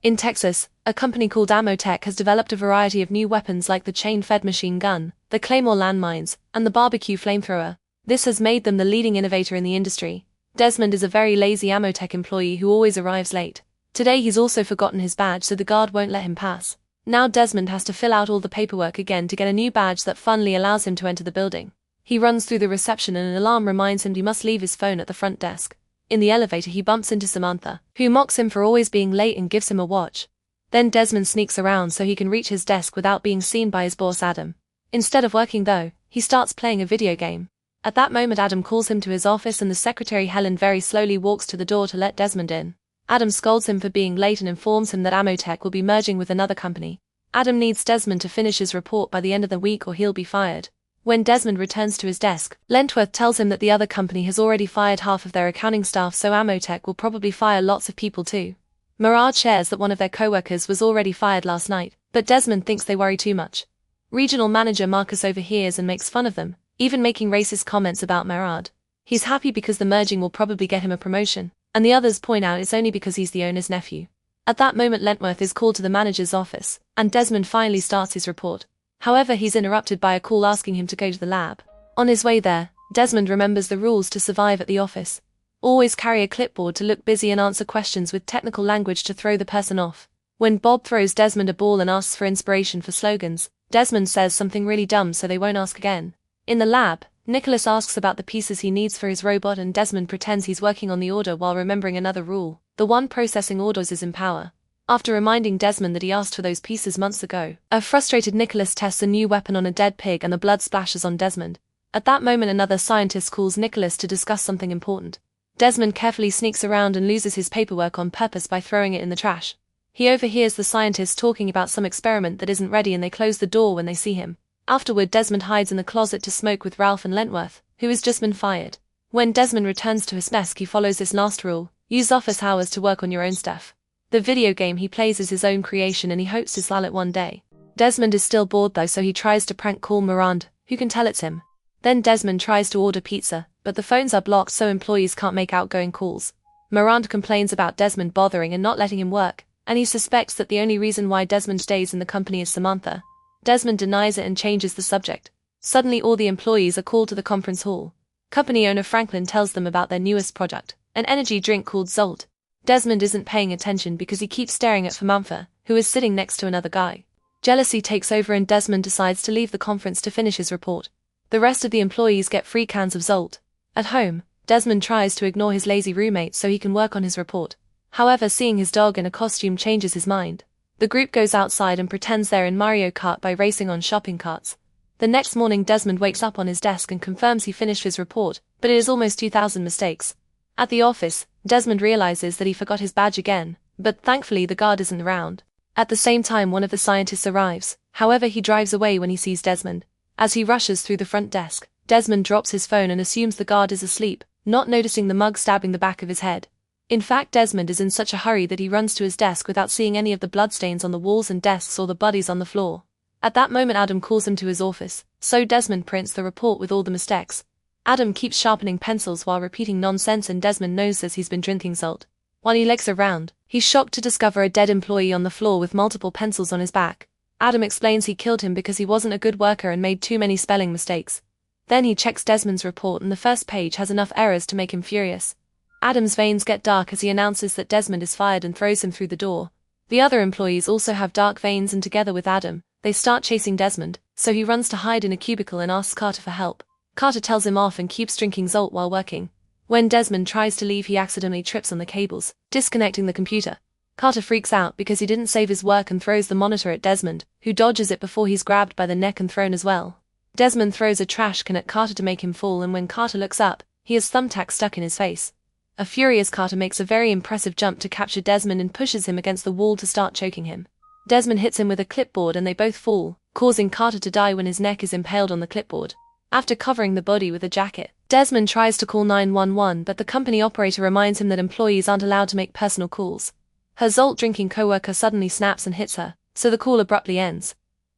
In Texas, a company called Ammotech has developed a variety of new weapons like the chain-fed machine gun, the Claymore landmines, and the barbecue flamethrower. This has made them the leading innovator in the industry. Desmond is a very lazy Ammotech employee who always arrives late. Today he's also forgotten his badge, so the guard won't let him pass. Now Desmond has to fill out all the paperwork again to get a new badge that finally allows him to enter the building. He runs through the reception and an alarm reminds him he must leave his phone at the front desk. In the elevator he bumps into Samantha, who mocks him for always being late and gives him a watch. Then Desmond sneaks around so he can reach his desk without being seen by his boss Adam. Instead of working though, he starts playing a video game. At that moment Adam calls him to his office and the secretary Helen very slowly walks to the door to let Desmond in. Adam scolds him for being late and informs him that Ammotech will be merging with another company. Adam needs Desmond to finish his report by the end of the week or he'll be fired. When Desmond returns to his desk, Lentworth tells him that the other company has already fired half of their accounting staff, so Ammotech will probably fire lots of people too. Murad shares that one of their co-workers was already fired last night, but Desmond thinks they worry too much. Regional manager Marcus overhears and makes fun of them, even making racist comments about Murad. He's happy because the merging will probably get him a promotion, and the others point out it's only because he's the owner's nephew. At that moment Lentworth is called to the manager's office, and Desmond finally starts his report. However, he's interrupted by a call asking him to go to the lab. On his way there, Desmond remembers the rules to survive at the office. Always carry a clipboard to look busy and answer questions with technical language to throw the person off. When Bob throws Desmond a ball and asks for inspiration for slogans, Desmond says something really dumb so they won't ask again. In the lab, Nicholas asks about the pieces he needs for his robot and Desmond pretends he's working on the order while remembering another rule: the one processing orders is in power. After reminding Desmond that he asked for those pieces months ago, a frustrated Nicholas tests a new weapon on a dead pig and the blood splashes on Desmond. At that moment another scientist calls Nicholas to discuss something important. Desmond carefully sneaks around and loses his paperwork on purpose by throwing it in the trash. He overhears the scientist talking about some experiment that isn't ready and they close the door when they see him. Afterward Desmond hides in the closet to smoke with Ralph and Lentworth, who has just been fired. When Desmond returns to his desk he follows this last rule: use office hours to work on your own stuff. The video game he plays is his own creation and he hopes to sell it one day. Desmond is still bored though, so he tries to prank call Miranda, who can tell it's him. Then Desmond tries to order pizza, but the phones are blocked so employees can't make outgoing calls. Miranda complains about Desmond bothering and not letting him work, and he suspects that the only reason why Desmond stays in the company is Samantha. Desmond denies it and changes the subject. Suddenly all the employees are called to the conference hall. Company owner Franklin tells them about their newest project, an energy drink called Zolt. Desmond isn't paying attention because he keeps staring at Samantha, who is sitting next to another guy. Jealousy takes over and Desmond decides to leave the conference to finish his report. The rest of the employees get free cans of Zolt. At home, Desmond tries to ignore his lazy roommate so he can work on his report. However, seeing his dog in a costume changes his mind. The group goes outside and pretends they're in Mario Kart by racing on shopping carts. The next morning Desmond wakes up on his desk and confirms he finished his report, but it is almost 2,000 mistakes. At the office, Desmond realizes that he forgot his badge again, but thankfully the guard isn't around. At the same time one of the scientists arrives, however he drives away when he sees Desmond. As he rushes through the front desk, Desmond drops his phone and assumes the guard is asleep, not noticing the mug stabbing the back of his head. In fact, Desmond is in such a hurry that he runs to his desk without seeing any of the bloodstains on the walls and desks or the bodies on the floor. At that moment Adam calls him to his office, so Desmond prints the report with all the mistakes. Adam keeps sharpening pencils while repeating nonsense and Desmond knows as he's been drinking salt. While he legs around, he's shocked to discover a dead employee on the floor with multiple pencils on his back. Adam explains he killed him because he wasn't a good worker and made too many spelling mistakes. Then he checks Desmond's report and the first page has enough errors to make him furious. Adam's veins get dark as he announces that Desmond is fired and throws him through the door. The other employees also have dark veins and together with Adam, they start chasing Desmond, so he runs to hide in a cubicle and asks Carter for help. Carter tells him off and keeps drinking Zolt while working. When Desmond tries to leave he accidentally trips on the cables, disconnecting the computer. Carter freaks out because he didn't save his work and throws the monitor at Desmond, who dodges it before he's grabbed by the neck and thrown as well. Desmond throws a trash can at Carter to make him fall and when Carter looks up, he has thumbtacks stuck in his face. A furious Carter makes a very impressive jump to capture Desmond and pushes him against the wall to start choking him. Desmond hits him with a clipboard and they both fall, causing Carter to die when his neck is impaled on the clipboard. After covering the body with a jacket, Desmond tries to call 911 but the company operator reminds him that employees aren't allowed to make personal calls. Her Zolt-drinking coworker suddenly snaps and hits her, so the call abruptly ends.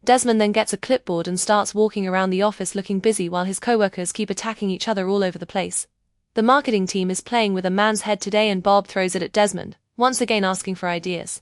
Desmond then gets a clipboard and starts walking around the office looking busy while his coworkers keep attacking each other all over the place. The marketing team is playing with a man's head today and Bob throws it at Desmond, once again asking for ideas.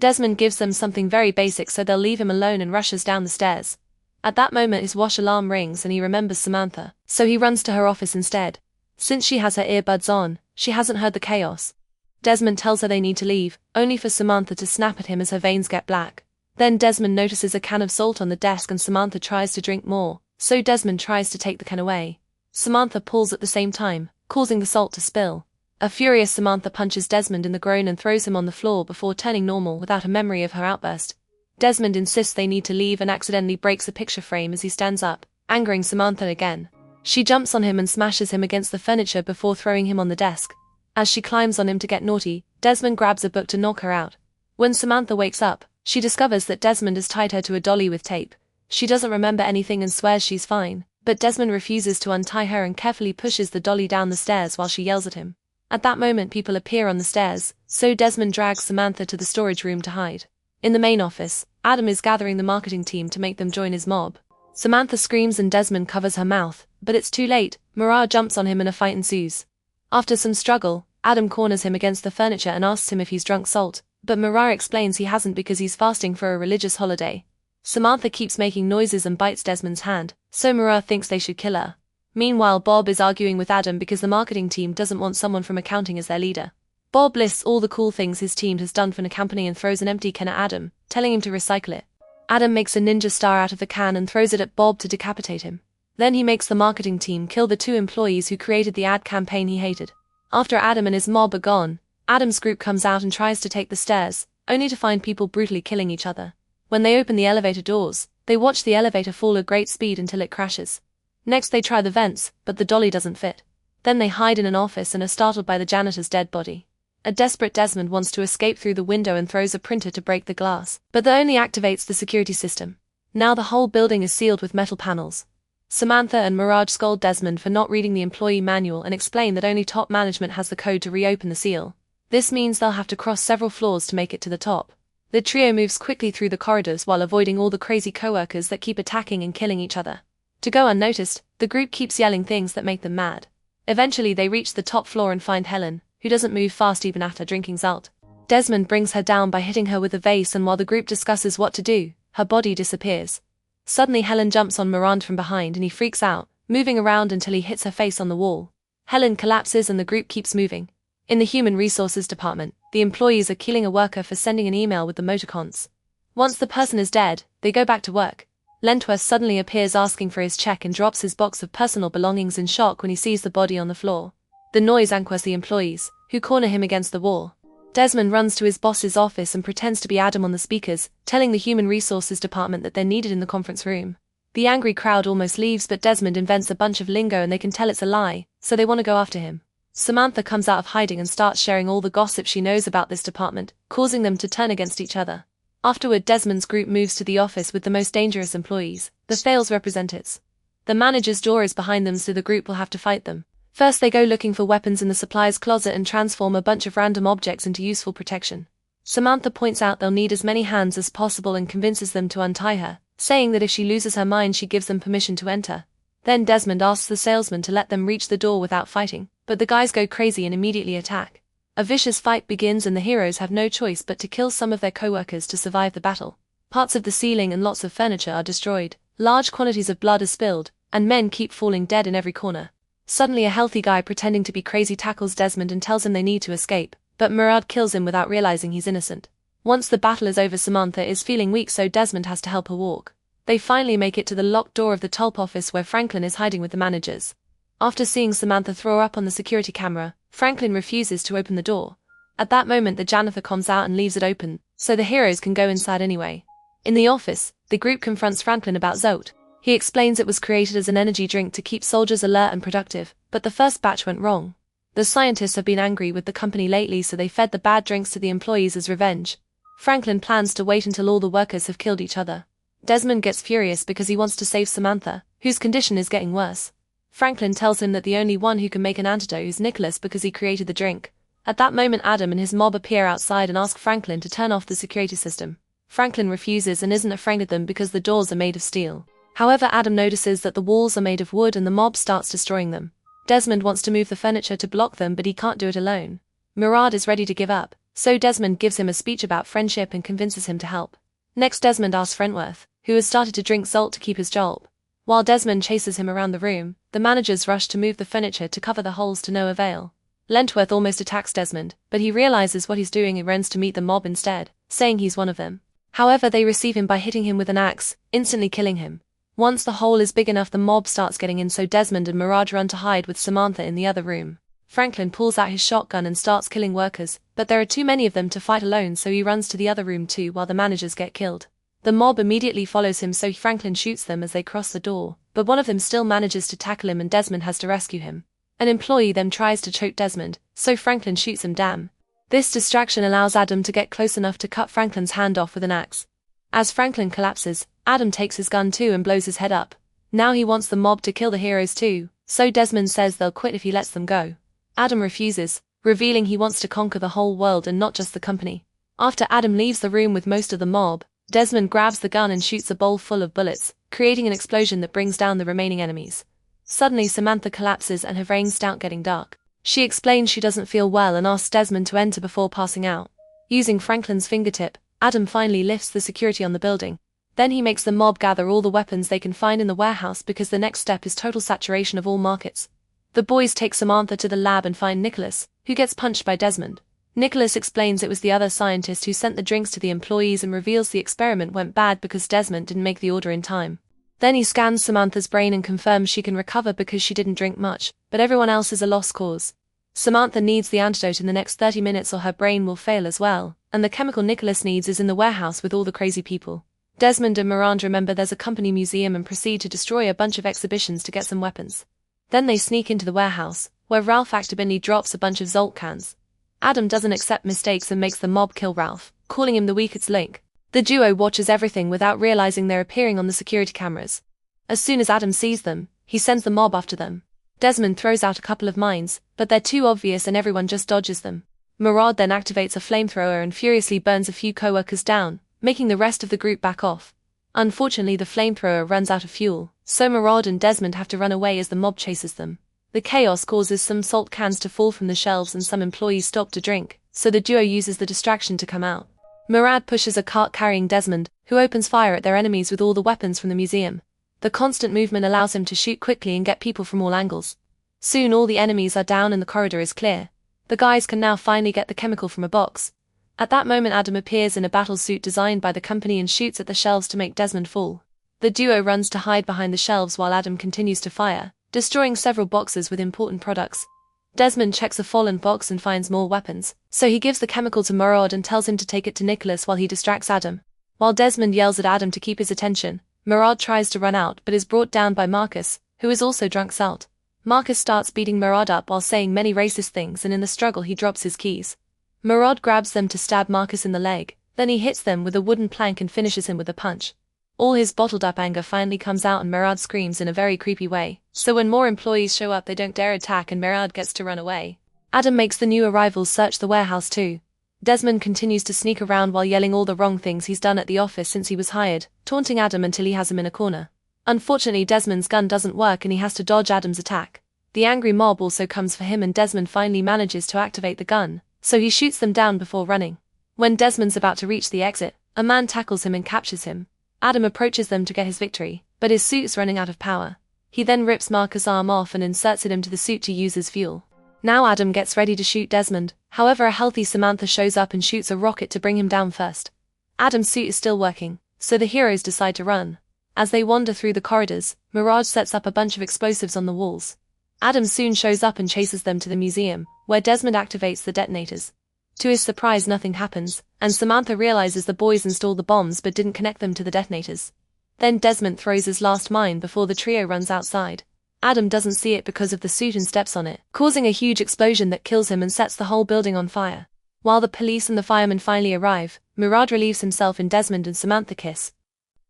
Desmond gives them something very basic so they'll leave him alone and rushes down the stairs. At that moment his wash alarm rings and he remembers Samantha, so he runs to her office instead. Since she has her earbuds on, she hasn't heard the chaos. Desmond tells her they need to leave, only for Samantha to snap at him as her veins get black. Then Desmond notices a can of salt on the desk and Samantha tries to drink more, so Desmond tries to take the can away. Samantha pulls at the same time, causing the salt to spill. A furious Samantha punches Desmond in the groin and throws him on the floor before turning normal without a memory of her outburst. Desmond insists they need to leave and accidentally breaks a picture frame as he stands up, angering Samantha again. She jumps on him and smashes him against the furniture before throwing him on the desk. As she climbs on him to get naughty, Desmond grabs a book to knock her out. When Samantha wakes up, she discovers that Desmond has tied her to a dolly with tape. She doesn't remember anything and swears she's fine, but Desmond refuses to untie her and carefully pushes the dolly down the stairs while she yells at him. At that moment people appear on the stairs, so Desmond drags Samantha to the storage room to hide. In the main office, Adam is gathering the marketing team to make them join his mob. Samantha screams and Desmond covers her mouth, but it's too late. Mara jumps on him and a fight ensues. After some struggle, Adam corners him against the furniture and asks him if he's drunk salt, but Mara explains he hasn't because he's fasting for a religious holiday. Samantha keeps making noises and bites Desmond's hand, so Mara thinks they should kill her. Meanwhile, Bob is arguing with Adam because the marketing team doesn't want someone from accounting as their leader. Bob lists all the cool things his team has done for the company and throws an empty can at Adam, telling him to recycle it. Adam makes a ninja star out of the can and throws it at Bob to decapitate him. Then he makes the marketing team kill the 2 employees who created the ad campaign he hated. After Adam and his mob are gone, Adam's group comes out and tries to take the stairs, only to find people brutally killing each other. When they open the elevator doors, they watch the elevator fall at great speed until it crashes. Next they try the vents, but the dolly doesn't fit. Then they hide in an office and are startled by the janitor's dead body. A desperate Desmond wants to escape through the window and throws a printer to break the glass, but that only activates the security system. Now the whole building is sealed with metal panels. Samantha and Mirage scold Desmond for not reading the employee manual and explain that only top management has the code to reopen the seal. This means they'll have to cross several floors to make it to the top. The trio moves quickly through the corridors while avoiding all the crazy coworkers that keep attacking and killing each other. To go unnoticed, the group keeps yelling things that make them mad. Eventually they reach the top floor and find Helen, who doesn't move fast even after drinking salt. Desmond brings her down by hitting her with a vase, and while the group discusses what to do, her body disappears. Suddenly Helen jumps on Miranda from behind and he freaks out, moving around until he hits her face on the wall. Helen collapses and the group keeps moving. In the human resources department, the employees are killing a worker for sending an email with the emoticons. Once the person is dead, they go back to work. Lentworth suddenly appears asking for his check and drops his box of personal belongings in shock when he sees the body on the floor. The noise anquers the employees, who corner him against the wall. Desmond runs to his boss's office and pretends to be Adam on the speakers, telling the human resources department that they're needed in the conference room. The angry crowd almost leaves, but Desmond invents a bunch of lingo and they can tell it's a lie, so they want to go after him. Samantha comes out of hiding and starts sharing all the gossip she knows about this department, causing them to turn against each other. Afterward, Desmond's group moves to the office with the most dangerous employees, the sales representatives. The manager's door is behind them, so the group will have to fight them. First they go looking for weapons in the supplies closet and transform a bunch of random objects into useful protection. Samantha points out they'll need as many hands as possible and convinces them to untie her, saying that if she loses her mind she gives them permission to enter. Then Desmond asks the salesman to let them reach the door without fighting, but the guys go crazy and immediately attack. A vicious fight begins and the heroes have no choice but to kill some of their co-workers to survive the battle. Parts of the ceiling and lots of furniture are destroyed, large quantities of blood are spilled, and men keep falling dead in every corner. Suddenly a healthy guy pretending to be crazy tackles Desmond and tells him they need to escape, but Murad kills him without realizing he's innocent. Once the battle is over, Samantha is feeling weak, so Desmond has to help her walk. They finally make it to the locked door of the tulp office where Franklin is hiding with the managers. After seeing Samantha throw up on the security camera, Franklin refuses to open the door. At that moment the janitor comes out and leaves it open, so the heroes can go inside anyway. In the office, the group confronts Franklin about Zote. He explains it was created as an energy drink to keep soldiers alert and productive, but the first batch went wrong. The scientists have been angry with the company lately, so they fed the bad drinks to the employees as revenge. Franklin plans to wait until all the workers have killed each other. Desmond gets furious because he wants to save Samantha, whose condition is getting worse. Franklin tells him that the only one who can make an antidote is Nicholas because he created the drink. At that moment Adam and his mob appear outside and ask Franklin to turn off the security system. Franklin refuses and isn't afraid of them because the doors are made of steel. However, Adam notices that the walls are made of wood and the mob starts destroying them. Desmond wants to move the furniture to block them, but he can't do it alone. Murad is ready to give up. so Desmond gives him a speech about friendship and convinces him to help. Next, Desmond asks Frentworth, who has started to drink salt to keep his job. While Desmond chases him around the room, the managers rush to move the furniture to cover the holes to no avail. Lentworth almost attacks Desmond, but he realizes what he's doing and runs to meet the mob instead, saying he's one of them. However, they receive him by hitting him with an axe, instantly killing him. Once the hole is big enough, the mob starts getting in, so Desmond and Mirage run to hide with Samantha in the other room. Franklin pulls out his shotgun and starts killing workers, but there are too many of them to fight alone, so he runs to the other room too while the managers get killed. The mob immediately follows him, so Franklin shoots them as they cross the door, but one of them still manages to tackle him and Desmond has to rescue him. An employee then tries to choke Desmond, so Franklin shoots him down. This distraction allows Adam to get close enough to cut Franklin's hand off with an axe. As Franklin collapses, Adam takes his gun too and blows his head up. Now he wants the mob to kill the heroes too, so Desmond says they'll quit if he lets them go. Adam refuses, revealing he wants to conquer the whole world and not just the company. After Adam leaves the room with most of the mob, Desmond grabs the gun and shoots a bowl full of bullets, creating an explosion that brings down the remaining enemies. Suddenly Samantha collapses and her brains start getting dark. She explains she doesn't feel well and asks Desmond to enter before passing out. Using Franklin's fingertip, Adam finally lifts the security on the building. Then he makes the mob gather all the weapons they can find in the warehouse because the next step is total saturation of all markets. The boys take Samantha to the lab and find Nicholas, who gets punched by Desmond. Nicholas explains it was the other scientist who sent the drinks to the employees and reveals the experiment went bad because Desmond didn't make the order in time. Then he scans Samantha's brain and confirms she can recover because she didn't drink much, but everyone else is a lost cause. Samantha needs the antidote in the next 30 minutes or her brain will fail as well, and the chemical Nicholas needs is in the warehouse with all the crazy people. Desmond and Miranda remember there's a company museum and proceed to destroy a bunch of exhibitions to get some weapons. Then they sneak into the warehouse, where Ralph accidentally drops a bunch of Zolt cans. Adam doesn't accept mistakes and makes the mob kill Ralph, calling him the weakest link. The duo watches everything without realizing they're appearing on the security cameras. As soon as Adam sees them, he sends the mob after them. Desmond throws out a couple of mines, but they're too obvious and everyone just dodges them. Murad then activates a flamethrower and furiously burns a few co-workers down, making the rest of the group back off. Unfortunately, the flamethrower runs out of fuel, so Murad and Desmond have to run away as the mob chases them. The chaos causes some salt cans to fall from the shelves and some employees stop to drink, so the duo uses the distraction to come out. Murad pushes a cart carrying Desmond, who opens fire at their enemies with all the weapons from the museum. The constant movement allows him to shoot quickly and get people from all angles. Soon all the enemies are down and the corridor is clear. The guys can now finally get the chemical from a box. At that moment, Adam appears in a battle suit designed by the company and shoots at the shelves to make Desmond fall. The duo runs to hide behind the shelves while Adam continues to fire, destroying several boxes with important products. Desmond checks a fallen box and finds more weapons, so he gives the chemical to Murad and tells him to take it to Nicholas while he distracts Adam. While Desmond yells at Adam to keep his attention, Murad tries to run out but is brought down by Marcus, who is also drunk salt. Marcus starts beating Murad up while saying many racist things, and in the struggle he drops his keys. Murad grabs them to stab Marcus in the leg, then he hits them with a wooden plank and finishes him with a punch. All his bottled-up anger finally comes out and Murad screams in a very creepy way, so when more employees show up they don't dare attack and Murad gets to run away. Adam makes the new arrivals search the warehouse too. Desmond continues to sneak around while yelling all the wrong things he's done at the office since he was hired, taunting Adam until he has him in a corner. Unfortunately, Desmond's gun doesn't work and he has to dodge Adam's attack. The angry mob also comes for him and Desmond finally manages to activate the gun, so he shoots them down before running. When Desmond's about to reach the exit, a man tackles him and captures him. Adam approaches them to get his victory, but his suit's running out of power. He then rips Marcus' arm off and inserts it into the suit to use as fuel. Now Adam gets ready to shoot Desmond, however a healthy Samantha shows up and shoots a rocket to bring him down first. Adam's suit is still working, so the heroes decide to run. As they wander through the corridors, Mirage sets up a bunch of explosives on the walls. Adam soon shows up and chases them to the museum, where Desmond activates the detonators. To his surprise, nothing happens, and Samantha realizes the boys installed the bombs but didn't connect them to the detonators. Then Desmond throws his last mine before the trio runs outside. Adam doesn't see it because of the suit and steps on it, causing a huge explosion that kills him and sets the whole building on fire. While the police and the firemen finally arrive, Murad relieves himself in Desmond and Samantha kiss.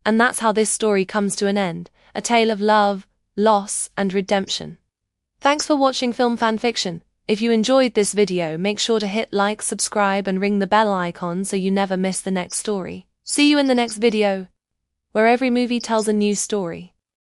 And that's how this story comes to an end, a tale of love, loss, and redemption. Thanks for watching Film Fanfiction. If you enjoyed this video, make sure to hit like, subscribe and ring the bell icon so you never miss the next story. See you in the next video, where every movie tells a new story.